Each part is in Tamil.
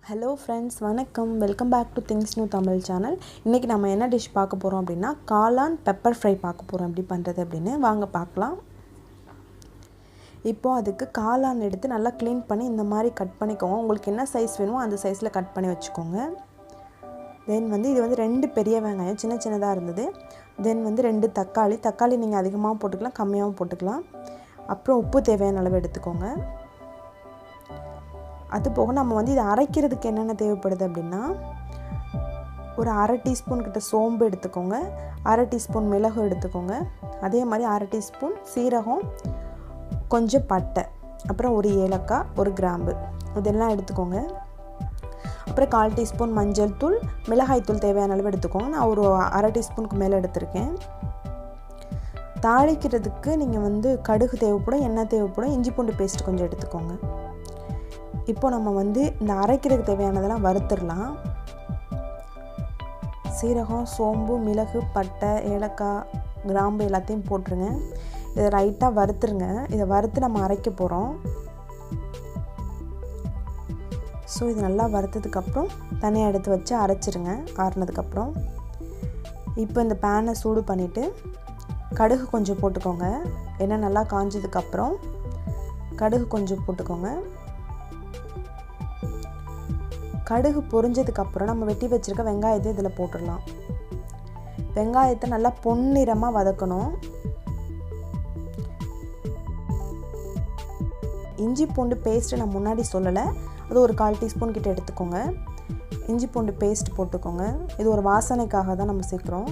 ஹலோ ஃப்ரெண்ட்ஸ், வணக்கம். Welcome back to things new Tamil channel. இன்றைக்கி நம்ம என்ன டிஷ் பார்க்க போகிறோம் அப்படின்னா காளான் பெப்பர் ஃப்ரை பார்க்க போகிறோம். எப்படி பண்ணுறது அப்படின்னு வாங்க பார்க்கலாம். இப்போது அதுக்கு காளான் எடுத்து நல்லா க்ளீன் பண்ணி இந்த மாதிரி கட் பண்ணிக்கோங்க. உங்களுக்கு என்ன சைஸ் வேணுமோ அந்த சைஸில் கட் பண்ணி வச்சுக்கோங்க. தென் இது 2 பெரிய வெங்காயம் சின்ன சின்னதாக இருந்தது. தென் 2 தக்காளி நீங்கள் அதிகமாக போட்டுக்கலாம், கம்மியாகவும் போட்டுக்கலாம். அப்புறம் உப்பு தேவையான அளவு எடுத்துக்கோங்க. அது போக நம்ம இதை அரைக்கிறதுக்கு என்னென்ன தேவைப்படுது அப்படின்னா, ஒரு 1/2 டீஸ்பூன் கிட்ட சோம்பு எடுத்துக்கோங்க, 1/2 டீஸ்பூன் மிளகு எடுத்துக்கோங்க, அதே மாதிரி 1/2 டீஸ்பூன் சீரகம், கொஞ்சம் பட்டை, அப்புறம் ஒரு ஏலக்காய், ஒரு கிராம்பு இதெல்லாம் எடுத்துக்கோங்க. அப்புறம் 1/4 டீஸ்பூன் மஞ்சள் தூள், மிளகாய் தூள் தேவையான அளவு எடுத்துக்கோங்க. நான் ஒரு 1/2 டீஸ்பூனுக்கு மேலே எடுத்திருக்கேன். தாளிக்கிறதுக்கு நீங்கள் கடுகு தேவைப்படும், எண்ணெய் தேவைப்படும், இஞ்சி பூண்டு பேஸ்ட் கொஞ்சம் எடுத்துக்கோங்க. இப்போ நம்ம இந்த அரைக்கிறதுக்கு தேவையானதெல்லாம் வறுத்துடலாம். சீரகம், சோம்பு, மிளகு, பட்டை, ஏலக்காய், கிராம்பு எல்லாத்தையும் போட்டுருங்க. இதை லைட்டாக வறுத்துருங்க. இதை வறுத்து நம்ம அரைக்க போகிறோம். ஸோ இது நல்லா வறுத்ததுக்கப்புறம் தனியாக எடுத்து வச்சு அரைச்சிருங்க. ஆறுனதுக்கப்புறம் இப்போ இந்த பேனை சூடு பண்ணிவிட்டு கடுகு கொஞ்சம் போட்டுக்கோங்க. எண்ணெய் நல்லா காஞ்சதுக்கப்புறம் கடுகு கொஞ்சம் போட்டுக்கோங்க. கடுகு பொரிஞ்சதுக்கப்புறம் நம்ம வெட்டி வச்சுருக்க வெங்காயத்தை இதில் போட்டுடலாம். வெங்காயத்தை நல்லா பொன்னிறமாக வதக்கணும். இது இஞ்சி பூண்டு பேஸ்ட்டு நான் முன்னாடி சொல்லலை, அது ஒரு 1/4 டீஸ்பூன் கிட்ட எடுத்துக்கோங்க. இஞ்சி பூண்டு பேஸ்ட் போட்டுக்கோங்க. இது ஒரு வாசனைக்காக தான் நம்ம சேர்க்குறோம்.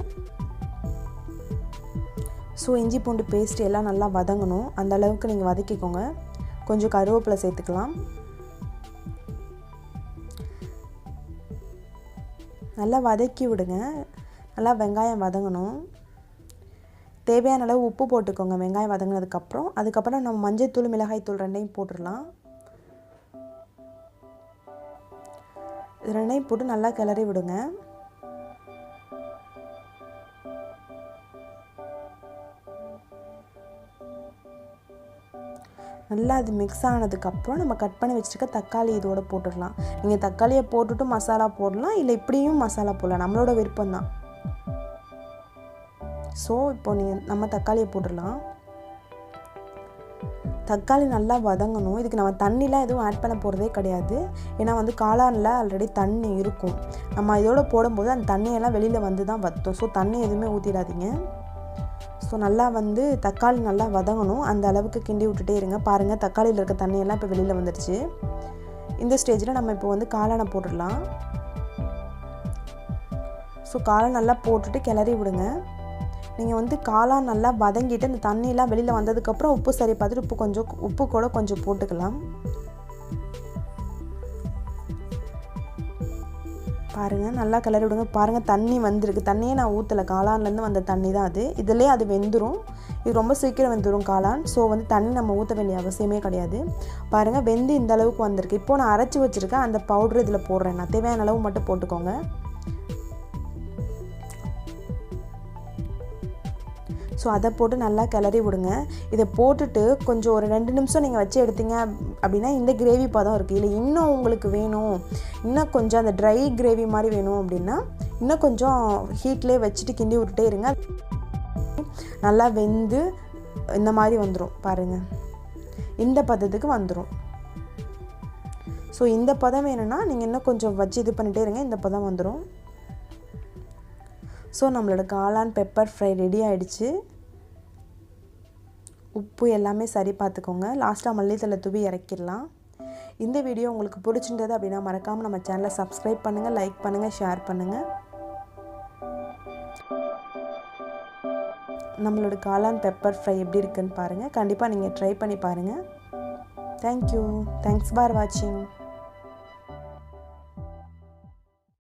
ஸோ இஞ்சி பூண்டு பேஸ்ட் எல்லாம் நல்லா வதங்கணும். அந்த அளவுக்கு நீங்கள் வதக்கிக்கோங்க. கொஞ்சம் கருவேப்பிலை சேர்த்துக்கலாம். நல்லா வதக்கி விடுங்க. நல்லா வெங்காயம் வதங்கணும். தேவையான அளவு உப்பு போட்டுக்கோங்க வெங்காயம் வதங்கினதுக்கப்புறம். அதுக்கப்புறம் நம்ம மஞ்சள் தூள், மிளகாய் தூள் 2ஐயும் போட்டுடலாம். இது 2ஐயும் போட்டு நல்லா கிளறி விடுங்க. நல்லா அது மிக்ஸ் ஆனதுக்கப்புறம் நம்ம கட் பண்ணி வச்சுருக்க தக்காளி இதோட போட்டுடலாம். நீங்கள் தக்காளியை போட்டுட்டு மசாலா போடலாம், இல்லை இப்படியும் மசாலா போடலாம், நம்மளோட விருப்பம்தான். ஸோ இப்போ நம்ம தக்காளியை போட்டுடலாம். தக்காளி நல்லா வதங்கணும். இதுக்கு நம்ம தண்ணிலாம் எதுவும் ஆட் பண்ண போகிறதே கிடையாது. ஏன்னா காளானில் ஆல்ரெடி தண்ணி இருக்கும். நம்ம இதோட போடும்போது அந்த தண்ணியெல்லாம் வெளியில் தான் வற்றும். ஸோ தண்ணி எதுவுமே ஊற்றிடாதீங்க. ஸோ நல்லா தக்காளி நல்லா வதங்கணும். அந்த அளவுக்கு கிண்டி விட்டுட்டே இருங்க. பாருங்கள், தக்காளியில் இருக்க தண்ணியெல்லாம் இப்போ வெளியில் வந்துடுச்சு. இந்த ஸ்டேஜில் நம்ம இப்போ காளானை போட்டுடலாம். ஸோ காளான் நல்லா போட்டுட்டு கிளறி விடுங்க. நீங்கள் காளான் நல்லா வதங்கிட்டு அந்த தண்ணியெல்லாம் வெளியில் வந்ததுக்கப்புறம் உப்பு சரி பார்த்துட்டு உப்பு கூட கொஞ்சம் போட்டுக்கலாம். பாருங்கள், நல்லா கிளறி விடுங்க. பாருங்கள், தண்ணி வந்திருக்கு. தண்ணியே நான் ஊற்றலை, காளான்லேருந்து வந்த தண்ணி தான் அது. இதிலே அது வெந்துடும். இது ரொம்ப சீக்கிரம் வெந்துடும் காளான். ஸோ தண்ணி நம்ம ஊற்ற வேண்டிய அவசியமே கிடையாது. பாருங்கள், வெந்து இந்த அளவுக்கு வந்திருக்கு. இப்போது நான் அரைச்சி வச்சுருக்கேன் அந்த பவுட்ரு இதில் போடுறேன். நான் தேவையான அளவு மட்டும் போட்டுக்கோங்க. ஸோ அதை போட்டு நல்லா கிளறி விடுங்க. இதை போட்டுட்டு கொஞ்சம் ஒரு 2 நிமிஷம் நீங்கள் வச்சு எடுத்தீங்க அப்படின்னா இந்த கிரேவி பதம் இருக்குது. இல்லை இன்னும் உங்களுக்கு வேணும், இன்னும் கொஞ்சம் அந்த ட்ரை கிரேவி மாதிரி வேணும் அப்படின்னா இன்னும் கொஞ்சம் ஹீட்லேயே வச்சுட்டு கிண்டி விட்டுட்டே இருங்க. நல்லா வெந்து இந்த மாதிரி வந்துடும். பாருங்கள், இந்த பதத்துக்கு வந்துடும். ஸோ இந்த பதம் வேணும்னா நீங்கள் இன்னும் கொஞ்சம் வச்சு இது பண்ணிகிட்டே இருங்க. இந்த பதம் வந்துடும். ஸோ நம்மளோட காளான் பெப்பர் ஃப்ரை ரெடி ஆகிடுச்சு. உப்பு எல்லாமே சரி பார்த்துக்கோங்க. லாஸ்ட்டாக மல்லித்தலை தூவி இறக்கிடலாம். இந்த வீடியோ உங்களுக்கு பிடிச்சிருந்தது அப்படின்னா மறக்காமல் நம்ம சேனலை சப்ஸ்கிரைப் பண்ணுங்கள், லைக் பண்ணுங்கள், ஷேர் பண்ணுங்கள். நம்மளோட காளான் பெப்பர் ஃப்ரை எப்படி இருக்குன்னு பாருங்கள். கண்டிப்பாக நீங்கள் ட்ரை பண்ணி பாருங்கள். தேங்க்யூ. தேங்க்ஸ் ஃபார் வாட்சிங்.